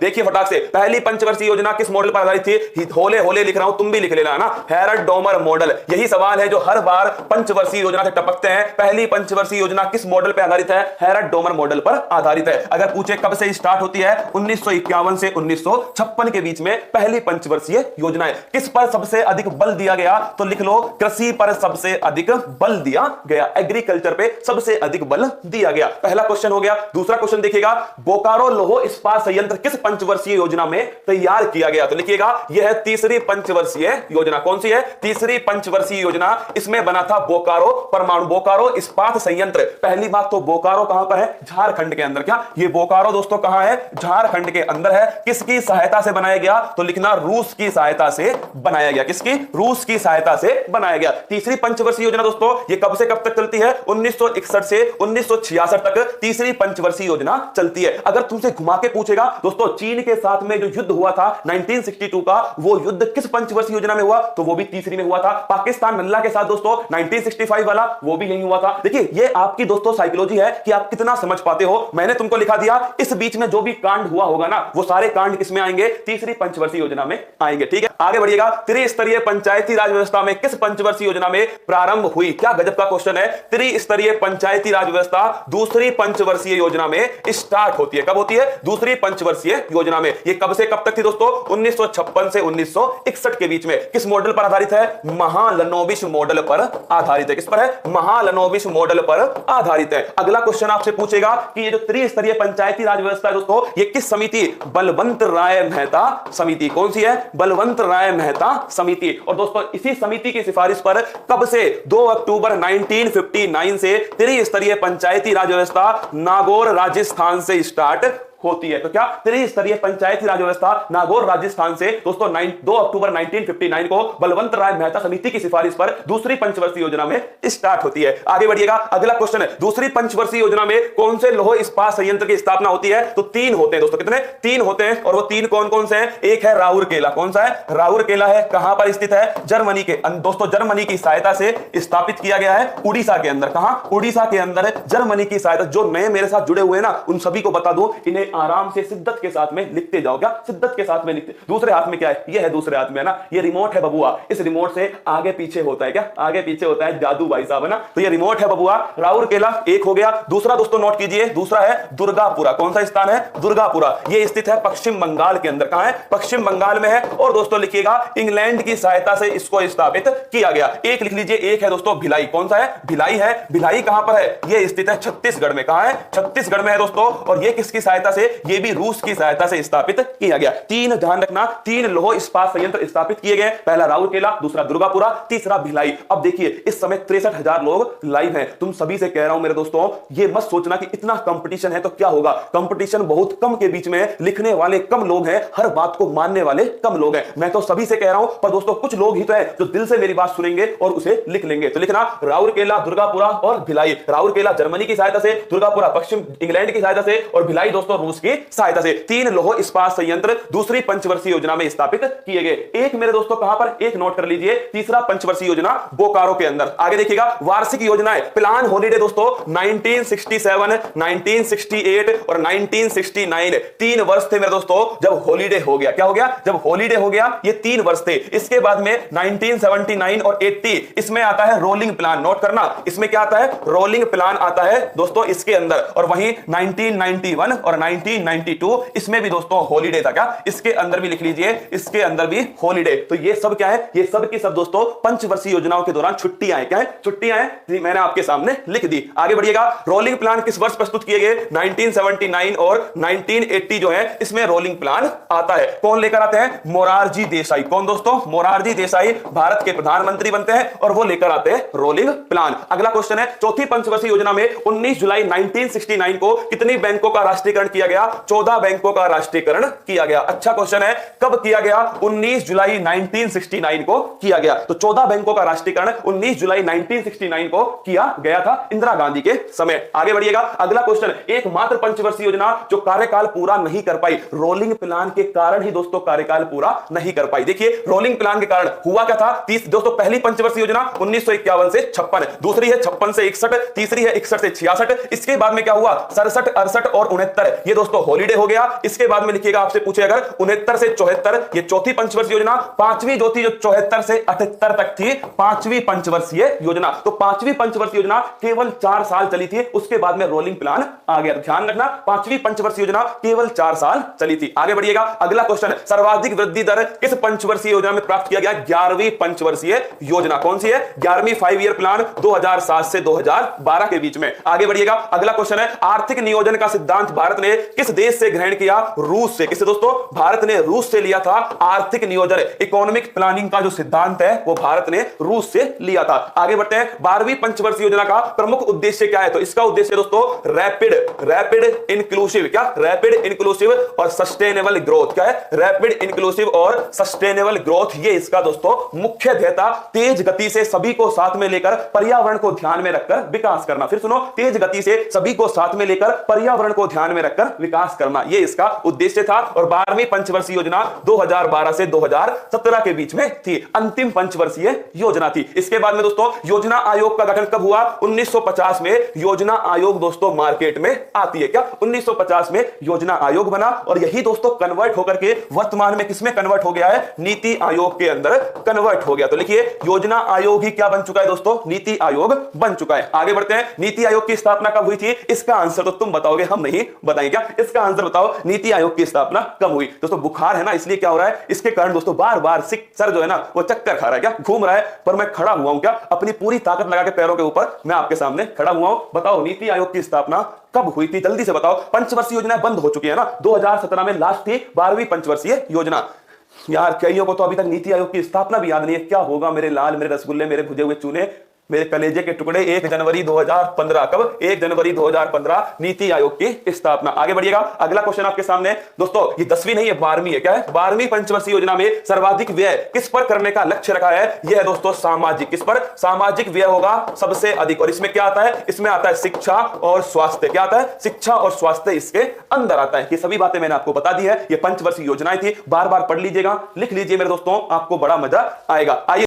देखिए फटाक से, पहली पंचवर्षीय योजना किस मॉडल पर आधारित थी? होले होले लिख रहा हूं, तुम भी लिख लेना ना, हेरल्ड डोमर मॉडल। यही सवाल है जो हर बार पंचवर्षीय योजना से टपकते हैं। पहली पंचवर्षीय योजना किस मॉडल पर आधारित है? हेरल्ड डोमर मॉडल पर आधारित है। अगर पूछे कब से स्टार्ट होती है? 1951 से 1956 के बीच में पहली पंचवर्षीय योजना है। किस पर सबसे अधिक बल दिया गया? तो लिख लो, कृषि पर सबसे अधिक बल दिया गया, एग्रीकल्चर पे सबसे अधिक बल दिया गया। पहला क्वेश्चन हो गया। दूसरा क्वेश्चन देखिएगा, बोकारो लौह इस्पात संयंत्र किस पंचवर्षीय योजना में तैयार किया गया? तो लिखिएगा, यह है तीसरी पंचवर्षीय योजना। कौन सी है? तीसरी पंचवर्षीय योजना। इसमें बना था बोकारो परमाणु, बोकारो इस्पात संयंत्र। पहली बात तो बोकारो कहां पर है? झारखंड के अंदर। क्या ये बोकारो दोस्तों कहां है? झारखंड के अंदर है। किसकी सहायता से बनाया गया? तो लिखना, रूस की सहायता से बनाया गया। किसकी? रूस की सहायता से बनाया गया। तीसरी पंचवर्षीय योजना दोस्तों ये कब से कब तक चलती है? 1961 से 1966 तक तीसरी पंचवर्षीय योजना चलती है। अगर तुमसे घुमा के पूछेगा दोस्तों, चीन के साथ में जो युद्ध हुआ था 1962 का, वो युद्ध किस पंचवर्षीय योजना में हुआ? तो वो भी तीसरी में हुआ था। पाकिस्तान नल्ला के साथ दोस्तों 1965 वाला, वो भी यही हुआ था। देखिए ये आपकी दोस्तों साइकोलॉजी है कि आप कितना समझ पाते हो। मैंने तुमको लिखा दिया, इस बीच में जो भी कांड हुआ होगा ना, वो सारे कांड किसमें आएंगे? तीसरी पंचवर्षीय योजना में आएंगे। ठीक है, आगे बढ़िएगा। त्रिस्तरीय पंचायती राज व्यवस्था में किस पंचवर्षीय योजना में प्रारंभ हुई? क्या गजब का क्वेश्चन है। त्रिस्तरीय पंचायती राज व्यवस्था दूसरी पंचवर्षीय योजना में स्टार्ट होती है। कब होती है? दूसरी पंचवर्षीय योजना में। ये कब से कब तक थी दोस्तों? 1956 से 1961 के बीच में। किस मॉडल पर आधारित है? महालनोबिस मॉडल पर आधारित है। किस पर है? महालनोबिस मॉडल पर आधारित है। अगला क्वेश्चन आपसे पूछेगा कि ये जो त्रिस्तरीय पंचायती राज व्यवस्था है दोस्तों, ये किस समिति? बलवंत राय मेहता समिति। कौन सी है? बलवंत राय मेहता समिति। और दोस्तों इसी समिति की सिफारिश पर कब से? 2 अक्टूबर 1959 से त्रिस्तरीय पंचायती राज व्यवस्था नागौर राजस्थान से स्टार्ट होती है। तो क्या? त्रिस्तरीय पंचायती राज व्यवस्था नागौर राजस्थान से दोस्तों 2 अक्टूबर 1959 को बलवंत राय मेहता समिति की सिफारिश पर दूसरी पंचवर्षीय योजना में स्टार्ट होती है। आगे बढ़िएगा। अगला क्वेश्चन है, दूसरी पंचवर्षीय योजना में कौन से लौह इस्पात संयंत्र की स्थापना होती है? तो 3 होते हैं दोस्तों। कितने? 3 होते हैं। और वो 3 कौन कौन से हैं? एक है राउरकेला। कौन सा है? राउरकेला है। कहां पर स्थित है? जर्मनी के दोस्तों, जर्मनी की सहायता से स्थापित किया गया है उड़ीसा के अंदर। कहां? उड़ीसा के अंदर जर्मनी की सहायता। जो नए मेरे साथ जुड़े हुए ना, उन सभी को बता दूं, इन्हें आराम से शिद्दत के साथ में लिखते जाओ। क्या? शिद्दत के साथ में लिखते। दूसरे हाथ में क्या है? ये है दूसरे हाथ में है ना, ये रिमोट है बबुआ। इस रिमोट से आगे पीछे होता है। क्या? आगे पीछे होता है जादू भाई साहब, है ना। तो ये रिमोट है बबुआ। राउरकेला एक हो गया। दूसरा दोस्तों नोट कीजिए, दूसरा है दुर्गापुरा। कौन सा स्थान है? दुर्गापुरा। ये स्थित है पश्चिम बंगाल के अंदर। कहां है? पश्चिम बंगाल में है। और दोस्तों लिखिएगा, इंग्लैंड की सहायता से इसको स्थापित किया गया। एक लिख लीजिए, एक है दोस्तों भिलाई। कौन सा है? भिलाई है। भिलाई कहां पर है? ये स्थित है छत्तीसगढ़ में। कहां है? छत्तीसगढ़ में है दोस्तों। और ये किसकी सहायता से? ये भी रूस की सहायता से स्थापित किया गया। 3 ध्यान रखना, 3 लौह इस्पात संयंत्र स्थापित किए गए। पहला राउरकेला, दूसरा दुर्गापुरा, तीसरा भिलाई। अब देखिए इस समय 63,000 लोग लाइव हैं। तुम सभी से कह रहा हूं मेरे दोस्तों, ये मत सोचना कि इतना कंपटीशन है तो क्या होगा। कंपटीशन बहुत कम के बीच में, लिखने वाले कम लोग हैं, हर बात को मानने वाले कम लोग हैं। मैं तो सभी से कह रहा हूं, पर दोस्तों कुछ लोग ही तो हैं जो दिल से मेरी बात सुनेंगे और उसे लिख लेंगे। तो लिखना, राउरकेला, दुर्गापुरा और भिलाई। राउरकेला जर्मनी की सहायता से, दुर्गापुरा पश्चिम इंग्लैंड की सहायता से और भिलाई दोस्तों रूस की सहायता से। 3 लौह इस्पात संयंत्र दूसरी पंचवर्षीय योजना में स्थापित किए गए। एक मेरे दोस्तों कहां पर? एक नोट कर लीजिए, तीसरा पंचवर्षीय योजना बोकारो के अंदर। आगे देखिएगा, वार्षिक योजनाएं, प्लान हॉलीडे दोस्तों 1967, 1968 और 1969 3 वर्ष थे मेरे दोस्तों जब हॉलीडे हो गया। क्या हो गया? जब हॉलीडे हो गया, ये 3 वर्ष थे। इसके बाद में 1979 और 80 इसमें आता है रोलिंग प्लान। नोट करना, इसमें क्या आता है? रोलिंग प्लान आता है दोस्तों इसके अंदर। और वहीं 1991 और 1992 इसमें भी दोस्तों हॉलीडे था। क्या? इसके अंदर भी लिख लीजिए, इसके अंदर भी हॉलीडे। तो ये सब क्या है? ये सब की सब दोस्तों पंचवर्षीय योजनाओं के दौरान छुट्टियां हैं। क्या है? छुट्टियां हैं। मैंने आपके सामने लिख दी। आगे बढ़िएगा, रोलिंग प्लान किस वर्ष प्रस्तुत किए गए? 1979 और 1980 जो है इसमें रोलिंग प्लान आता है। कौन लेकर आते हैं? मोरारजी देसाई। कौन दोस्तों? मोरारजी देसाई भारत के प्रधानमंत्री बनते हैं और वो लेकर आते हैं रोलिंग प्लान। अगला क्वेश्चन है, चौथी पंचवर्षीय योजना में 19 जुलाई 1969 को कितनी बैंकों का राष्ट्रीयकरण किया गया? 14 बैंकों का राष्ट्रीयकरण किया गया। अच्छा क्वेश्चन है, कब किया गया? 19 जुलाई 1969 को किया गया। तो 14 बैंकों का राष्ट्रीयकरण 19 जुलाई 1969 को किया गया था इंदिरा गांधी के समय। आगे बढ़िएगा, अगला क्वेश्चन, एकमात्र पंचवर्षीय योजना जो कार्यकाल पूरा नहीं कर पाई। रोलिंग प्लान के कारण ही दोस्तों कार्यकाल पूरा नहीं कर पाई। देखिए रोलिंग प्लान के कारण हुआ क्या था? दोस्तों पहली पंचवर्षीय योजना 1951 से 56, दूसरी है 56 से 61, तीसरी है 61 से 66। इसके बाद में क्या हुआ? 67, 68 और 69। ये ये दोस्तों हॉलीडे हो गया। इसके बाद में लिखिएगा, आपसे पूछे अगर 69 से 74, ये चौथी पंचवर्षीय योजना। पांचवी जो थी, जो 74 से 78 तक थी, पांचवी पंचवर्षीय योजना। तो पांचवी पंचवर्षीय योजना केवल 4 साल चली थी, उसके बाद में रोलिंग प्लान आ गया। ध्यान रखना, पांचवी पंचवर्षीय योजना केवल 4 साल चली थी। आगे बढ़िएगा, अगला क्वेश्चन, सर्वाधिक वृद्धि दर किस पंचवर्षीय योजना में प्राप्त किया गया? 11वीं पंचवर्षीय योजना। कौन सी है? 11वीं 5 ईयर प्लान 2007 से 2012 के बीच में। आगे बढ़िएगा, अगला क्वेश्चन है, आर्थिक नियोजन का सिद्धांत भारत ने किस देश से ग्रहण किया? रूस से। किससे दोस्तों? भारत ने रूस से लिया था। आर्थिक नियोजन, इकोनॉमिक प्लानिंग का जो सिद्धांत है वो भारत ने रूस से लिया था। आगे बढ़ते हैं, 12वीं पंचवर्षीय योजना का प्रमुख उद्देश्य क्या है? तो इसका उद्देश्य दोस्तों रैपिड इंक्लूसिव, क्या? रैपिड इंक्लूसिव और सस्टेनेबल ग्रोथ। क्या है? रैपिड इंक्लूसिव और सस्टेनेबल ग्रोथ, ये इसका दोस्तों मुख्य ध्येय था। तेज गति से सभी को साथ में लेकर पर्यावरण को ध्यान में रखकर विकास करना। फिर सुनो, तेज गति से सभी को साथ में लेकर पर्यावरण को ध्यान में रखकर विकास करना, ये इसका उद्देश्य था। और 12वीं पंचवर्षीय योजना 2012 से 2017 के बीच में थी, अंतिम पंचवर्षीय योजना थी। इसके बाद में दोस्तों, योजना आयोग का गठन कब हुआ? 1950 में योजना आयोग दोस्तों मार्केट में आती है। क्या? 1950 में योजना आयोग बना और यही दोस्तों कन्वर्ट होकर के वर्तमान में किसमें कन्वर्ट हो गया है? नीति आयोग के अंदर कन्वर्ट हो गया। तो लिखिए, योजना आयोग ही क्या बन चुका है दोस्तों? नीति आयोग बन चुका है। आगे बढ़ते हैं, नीति आयोग की स्थापना कब हुई थी? इसका आंसर तो तुम बताओगे, हम नहीं बताएंगे। क्या इसका आंसर बताओ, नीति आयोग की स्थापना कब हुई? दोस्तों बुखार है ना, इसलिए क्या हो रहा है, इसके कारण दोस्तों बार बार सर जो है ना वो चक्कर खा रहा है, क्या घूम रहा है। पर मैं खड़ा हुआ हूं, क्या अपनी पूरी ताकत लगा के पैरों के ऊपर मैं आपके सामने खड़ा हुआ हूं। बताओ नीति आयोग की स्थापना कब हुई थी? जल्दी से बताओ। पंचवर्षीय योजना बंद हो चुकी है ना, 2017 में लास्ट थी 12वीं पंचवर्षीय योजना। यार कईयों को तो अभी तक नीति आयोग की स्थापना भी याद नहीं है। क्या होगा मेरे लाल, मेरे रसगुल्ले, मेरे भुजे हुए चूने, मेरे कलेजे के टुकड़े? 1 जनवरी 2015। कब? 1 जनवरी 2015 नीति आयोग की स्थापना। आगे बढ़िएगा, अगला क्वेश्चन आपके सामने दोस्तों, ये 10वीं नहीं है 12वीं है। क्या है? 12वीं पंचवर्षीय योजना में सर्वाधिक व्यय किस पर करने का लक्ष्य रखा है? यह है दोस्तों सामाजिक। किस पर? सामाजिक व्यय होगा सबसे अधिक। और इसमें क्या आता है? इसमें आता है शिक्षा और स्वास्थ्य। क्या आता है? शिक्षा और स्वास्थ्य इसके अंदर आता है। ये सभी बातें मैंने आपको बता दी है। ये पंचवर्षीय योजनाएं थी, बार बार पढ़ लीजिएगा, लिख लीजिए मेरे दोस्तों, आपको बड़ा मजा आएगा। आइए